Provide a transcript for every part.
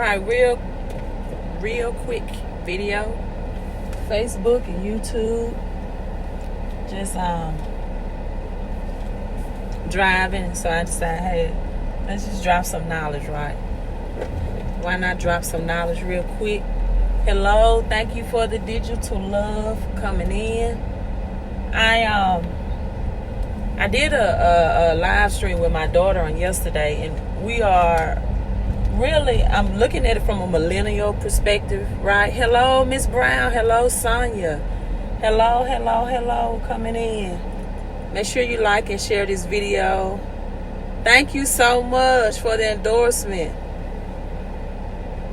right, real quick video. Facebook and YouTube. Just driving, so I decided, hey, let's just drop some knowledge, right? Why not drop some knowledge real quick? Hello, thank you for the digital love coming in. I did a live stream with my daughter on yesterday, and we are really, I'm looking at it from a millennial perspective, right? Hello, Miss Brown. Hello, Sonia. Hello, coming in. Make sure you like and share this video. Thank you so much for the endorsement.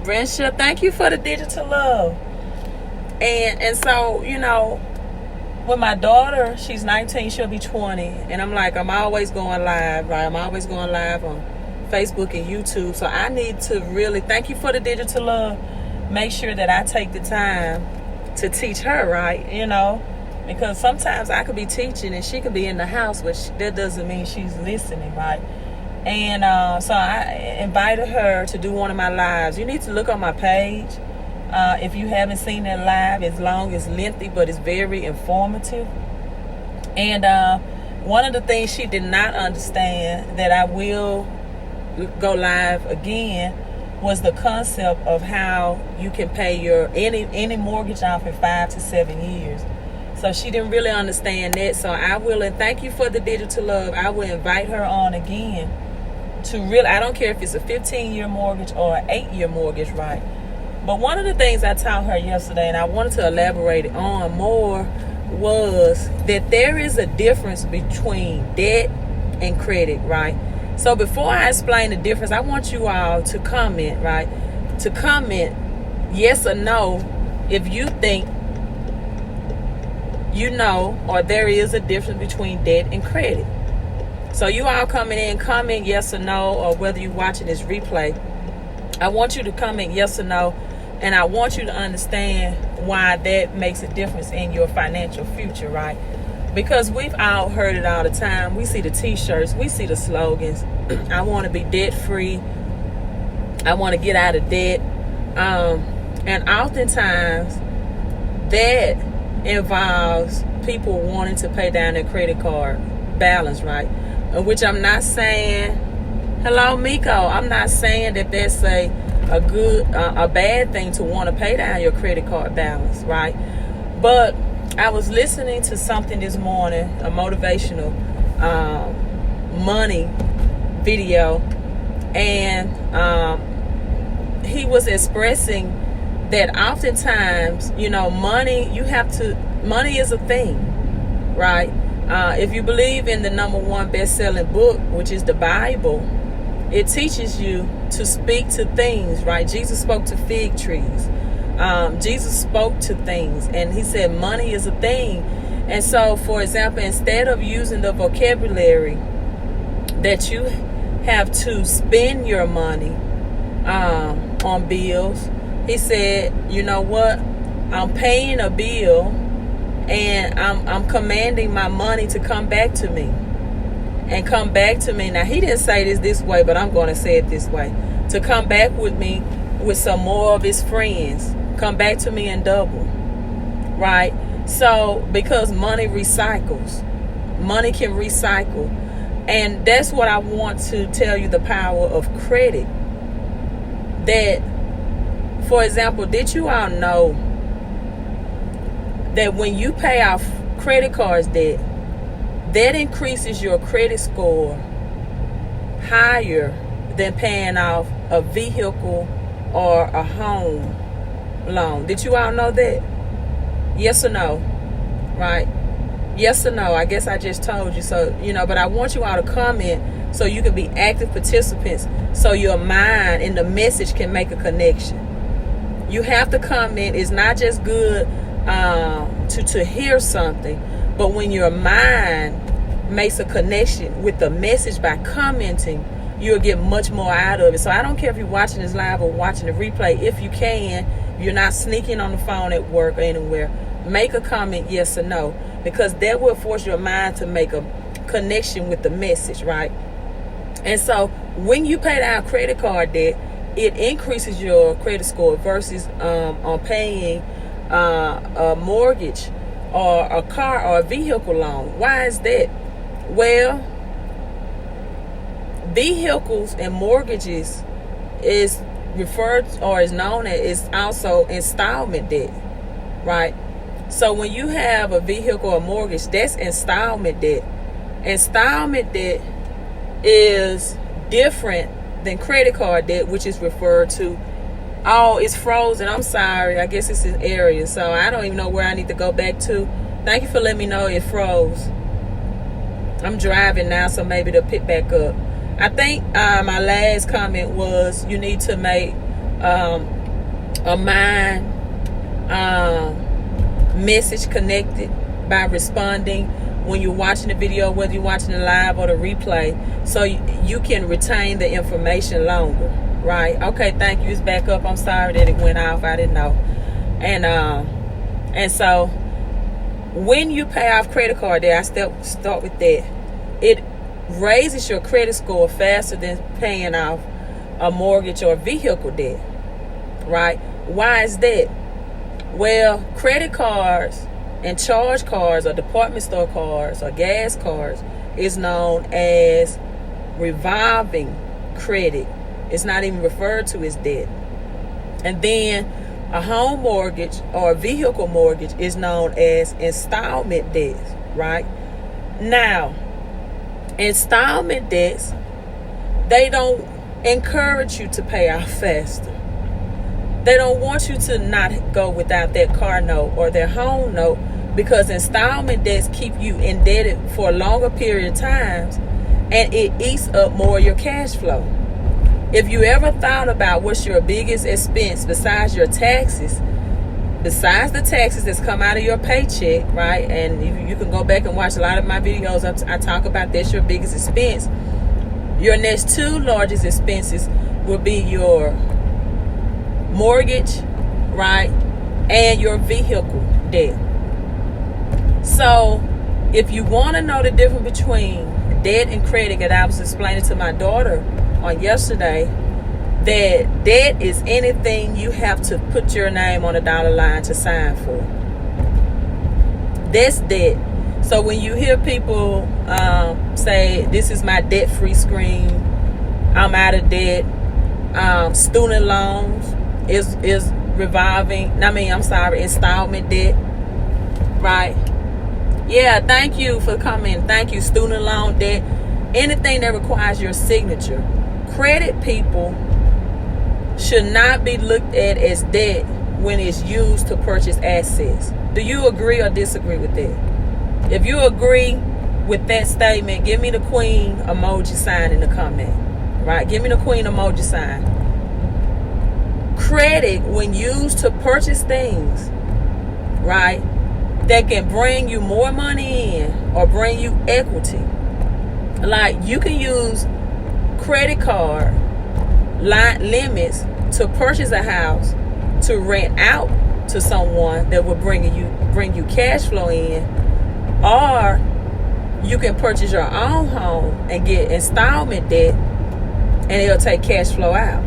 Brensha, thank you for the digital love. And so, you know, with my daughter, she's 19, she'll be 20. And I'm like, I'm always going live, right? I'm always going live on Facebook and YouTube. So I need to really, thank you for the digital love. Make sure that I take the time to teach her, right? You know, because sometimes I could be teaching and she could be in the house, but that doesn't mean she's listening, right? And so I invited her to do one of my lives. You need to look on my page. If you haven't seen that live, it's long, it's lengthy, but it's very informative. And one of the things she did not understand that I will go live again was the concept of how you can pay your any mortgage off in 5 to 7 years. So she didn't really understand that. So I will, and thank you for the digital love, I will invite her on again to really, I don't care if it's a 15-year mortgage or an 8-year mortgage, right? But one of the things I taught her yesterday, and I wanted to elaborate on more, was that there is a difference between debt and credit, right? So before I explain the difference, I want you all to comment, right? To comment yes or no if you think you know, or there is a difference between debt and credit. So you all coming in, comment yes or no, or whether you're watching this replay, I want you to comment yes or no, and I want you to understand why that makes a difference in your financial future, right? Because we've all heard it all the time. We see the t-shirts, we see the slogans. I want to be debt free. I want to get out of debt. And oftentimes that involves people wanting to pay down their credit card balance, right? Which I'm not saying, hello Miko, I'm not saying that that's a bad thing to want to pay down your credit card balance, right? But I was listening to something this morning, a motivational money video, and he was expressing that oftentimes, you know, money is a thing, right? If you believe in the #1 best-selling book, which is the Bible, it teaches you to speak to things, right? Jesus spoke to fig trees. Jesus spoke to things, and he said money is a thing. And so, for example, instead of using the vocabulary that you have to spend your money on bills, he said, you know what? I'm paying a bill, and I'm commanding my money to come back to me. And come back to me. Now, he didn't say this way, but I'm going to say it this way. To come back with me with some more of his friends. Come back to me in double. Right? So, because money recycles. Money can recycle. And that's what I want to tell you, the power of credit. That, for example, did you all know that when you pay off credit cards debt, that increases your credit score higher than paying off a vehicle or a home loan? Did you all know that? Yes or no? Right? Yes or no? I guess I just told you. So, you know, but I want you all to comment so you can be active participants, so your mind and the message can make a connection. You have to comment. It's not just good to hear something, but when your mind makes a connection with the message by commenting, you'll get much more out of it. So I don't care if you're watching this live or watching the replay. If you can, you're not sneaking on the phone at work or anywhere, make a comment yes or no, because that will force your mind to make a connection with the message, right? And so when you pay down credit card debt, it increases your credit score versus on paying a mortgage or a car or a vehicle loan. Why is that? Well, vehicles and mortgages is referred or is known as, is also installment debt, right? So when you have a vehicle or mortgage, that's installment debt. Installment debt is different than credit card debt, which is referred to. Oh, it's frozen. I'm sorry. I guess it's an area, so I don't even know where I need to go back to. Thank you for letting me know it froze. I'm driving now, so maybe it'll pick back up. I think my last comment was you need to make a mind message connected by responding when you're watching the video, whether you're watching the live or the replay, so you can retain the information longer, right? Okay, thank you. It's back up. I'm sorry that it went off. I didn't know. And so when you pay off credit card debt, I start with that. It raises your credit score faster than paying off a mortgage or vehicle debt, right? Why is that? Well, credit cards and charge cards or department store cards or gas cards is known as revolving credit. It's not even referred to as debt. And then a home mortgage or a vehicle mortgage is known as installment debts, right? Now, installment debts, they don't encourage you to pay off faster. They don't want you to not go without that car note or their home note, because installment debts keep you indebted for a longer period of times, and it eats up more of your cash flow. If you ever thought about what's your biggest expense besides your taxes, besides the taxes that's come out of your paycheck, right? And you can go back and watch a lot of my videos. I talk about that's your biggest expense. Your next two largest expenses will be your mortgage, right, and your vehicle debt. So if you want to know the difference between debt and credit, that I was explaining to my daughter on yesterday, that debt is anything you have to put your name on a dollar line to sign for. That's debt. So when you hear people say, this is my debt-free screen, I'm out of debt, student loans is installment debt, right? Yeah, thank you for coming. Thank you. Student loan debt, anything that requires your signature. Credit, people, should not be looked at as debt when it's used to purchase assets. Do you agree or disagree with that? If you agree with that statement, give me the queen emoji sign in the comment, right? Give me the queen emoji sign. Credit, when used to purchase things, right, that can bring you more money in or bring you equity. Like, you can use credit card limits to purchase a house, to rent out to someone that will bring you cash flow in, or you can purchase your own home and get installment debt, and it'll take cash flow out.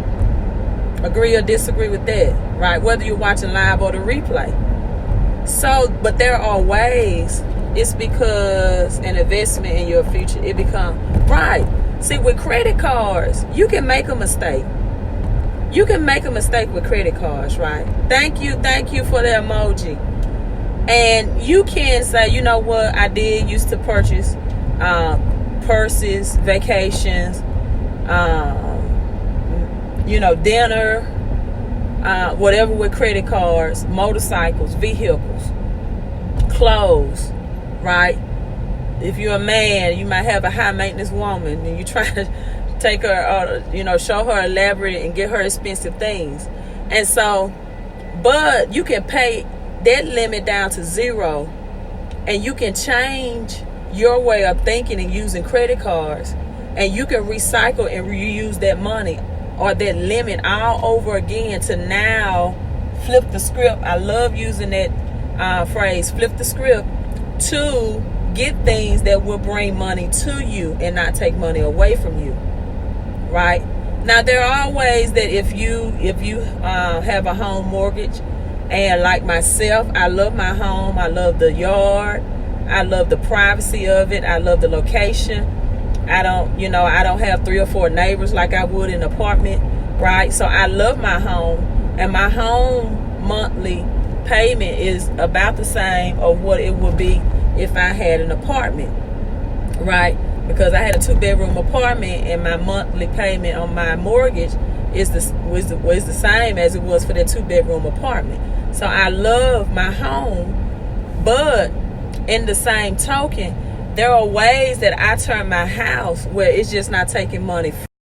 Agree or disagree with that, right? Whether you're watching live or the replay. So, but there are ways. It's because an investment in your future, it becomes right. See, with credit cards, you can make a mistake. You can make a mistake with credit cards, right? Thank you for the emoji. And you can say, you know what, I did used to purchase purses, vacations, dinner, whatever with credit cards, motorcycles, vehicles, clothes, right? If you're a man, you might have a high maintenance woman and you try to take her, show her elaborate and get her expensive things. And so, but you can pay that limit down to zero, and you can change your way of thinking and using credit cards, and you can recycle and reuse that money or that limit all over again to now flip the script. I love using that phrase, flip the script, to get things that will bring money to you and not take money away from you, right? Now there are ways that if you have a home mortgage, and like myself, I love my home, I love the yard, I love the privacy of it, I love the location. I don't have 3 or 4 neighbors like I would in an apartment, right? So I love my home, and my home monthly payment is about the same of what it would be if I had an apartment, right? Because I had a 2-bedroom apartment, and my monthly payment on my mortgage was the same as it was for that 2-bedroom apartment. So I love my home, but in the same token, there are ways that I turn my house where it's just not taking money